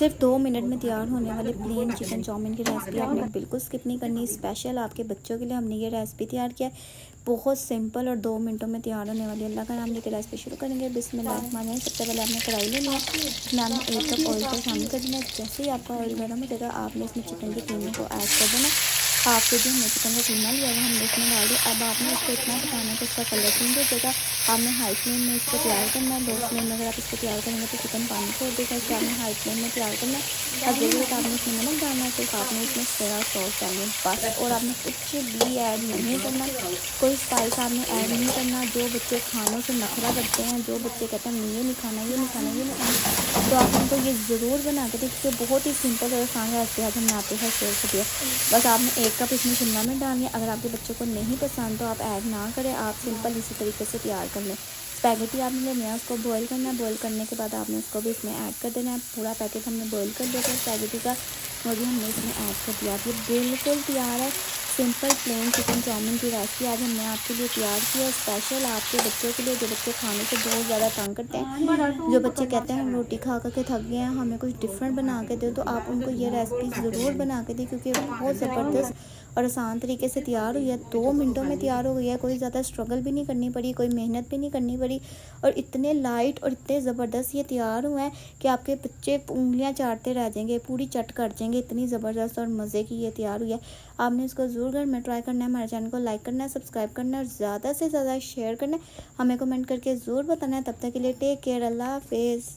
सिर्फ 2 मिनट में तैयार होने वाले प्लेन चिकन चाउमीन की रेसिपी आपने बिल्कुल स्किप नहीं करनी। स्पेशल आपके बच्चों के लिए हमने ये रेसिपी तैयार किया है। बहुत सिंपल और 2 मिनटों में तैयार होने वाली अल्लाह का नाम लेकर रेसिपी शुरू करेंगे। बिस्मिल्लाह। सबसे पहले आपने कढ़ाई लेनी है, इसमें आपने 1 कप ऑयल को शामिल कर देना है। जैसे ही आपका ऑयल गर्म हो जाएगा आपने इसमें चिकन के कीमे को ऐड कर देना। हाफ के जी हमने चिकन का कीमा लिया है, हमने इसमें डाल दिया। अब आपने इसको इतना पकाना है कि इसका कलर चेंज हो जाएगा। आपने हाई फ्लेम में इसको तैयार करना है। लो फ्लेम में अगर आप इसको तैयार करेंगे तो चिकन पानी छोड़ देगा, इसको आपने हाई फ्लेम में तैयार करना है। अब जरूरत आपने इसमें नमक डालना है, सिर्फ आपने इसमें सोया सॉस डालनी है बस। और आपने कुछ भी ऐड नहीं करना, कोई स्पाइस आपने ऐड नहीं करना। जो बच्चे खानों से नखरा करते हैं, जो बच्चे कहते हैं ये नहीं खाना, ये नहीं खाना, ये नहीं खाना, तो आप उनको ये ज़रूर बना के देखिए। बहुत ही सिंपल और आसान रेसिपी आज हमने आपके साथ शेयर कर दिया। बस आपने 1 कप इसमें शिमला मिर्च डालनी है। अगर आपके बच्चों को नहीं पसंद तो आप ऐड ना करें, आप सिंपल इसी तरीके से तैयार कर लें। स्पैगेटी आपने लेनी है, उसको बॉईल करना है। बॉईल करने के बाद आपने उसको भी इसमें ऐड कर देना है। पूरा पैकेट हमने बॉईल कर दिया था स्पैगेटी का, वो भी हमने इसमें ऐड कर दिया। अब ये बिल्कुल तैयार है। सिंपल प्लेन चिकन चाउमीन की रेसिपी आज हमने आपके लिए तैयार की है, स्पेशल आपके बच्चों के लिए, जो बच्चे खाने से बहुत ज़्यादा तंग करते हैं, जो बच्चे कहते हैं हम रोटी खा कर के थक गए हैं, हमें कुछ डिफरेंट बना के दो। तो आप उनको ये रेसिपी ज़रूर बना के दें, क्योंकि बहुत ज़बरदस्त और आसान तरीके से तैयार हुई है। 2 मिनटों में तैयार हो गई है। कोई ज़्यादा स्ट्रगल भी नहीं करनी पड़ी, कोई मेहनत भी नहीं करनी पड़ी, और इतने लाइट और इतने ज़बरदस्त ये तैयार हुए हैं कि आपके बच्चे उंगलियां चाटते रह जाएंगे, पूरी चट कर जाएंगे। इतनी ज़बरदस्त और मज़े की ये तैयार हुई है। आपने इसको ज़रूर घर में ट्राई करना है। हमारे चैनल को लाइक करना है, सब्सक्राइब करना है और ज़्यादा से ज़्यादा शेयर करना है। हमें कमेंट करके ज़रूर बताना है। तब तक के लिए टेक केयर, अल्लाह हाफिज़।